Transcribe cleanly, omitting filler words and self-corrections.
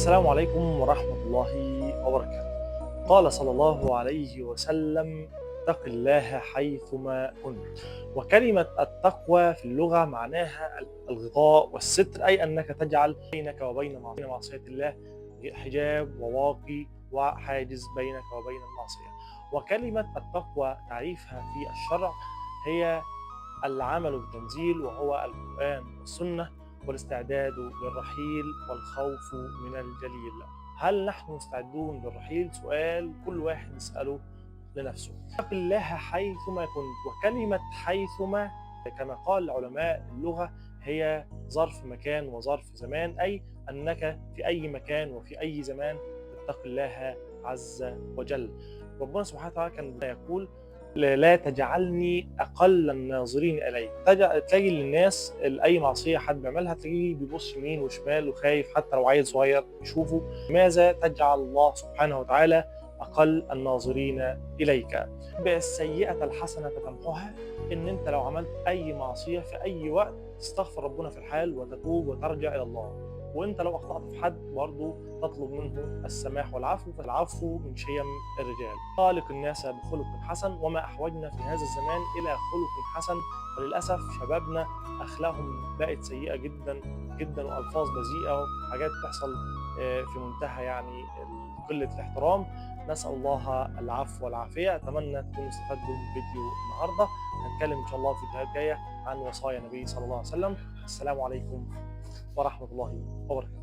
السلام عليكم ورحمة الله وبركاته. قال صلى الله عليه وسلم: اتق الله حيثما كنت. وكلمة التقوى في اللغة معناها الغطاء والستر، أي أنك تجعل بينك وبين معصية الله حجاب وواقي وحاجز بينك وبين المعصية. وكلمة التقوى تعريفها في الشرع هي العمل بالتنزيل، وهو القرآن والسنة، والاستعداد للرحيل والخوف من الجليل. هل نحن مستعدون للرحيل؟ سؤال كل واحد يسأله لنفسه. اتق الله حيثما كنت. وكلمة حيثما كما قال علماء اللغة هي ظرف مكان وظرف زمان، أي أنك في أي مكان وفي أي زمان تتق الله عز وجل. ربنا سبحانه وتعالى كان يقول: لا تجعلني أقل الناظرين إليك. تلاقي للناس أي معصية حد بيعملها تلاقيه بيبص يمين وشمال وخايف، حتى لو عيل صغير يشوفه. لماذا تجعل الله سبحانه وتعالى أقل الناظرين إليك؟ بالسيئة الحسنة تمحها. إن أنت لو عملت أي معصية في أي وقت تستغفر ربنا في الحال وتتوب وترجع إلى الله. وانت لو اخطأت في حد برضه تطلب منه السماح والعفو، فالعفو من شيم الرجال. خالق الناس بخلق حسن، وما احوجنا في هذا الزمان الى خلق حسن. وللاسف شبابنا اخلاقهم بقت سيئه جدا جدا، والفاظ بذيئه وحاجات بتحصل في منتهى يعني قله الاحترام. نسال الله العفو والعافيه. اتمنى تكونوا استفدتوا من فيديو النهارده. هنتكلم ان شاء الله في فيديوهات جايه عن وصايا النبي صلى الله عليه وسلم. السلام عليكم ورحمة الله وبركاته.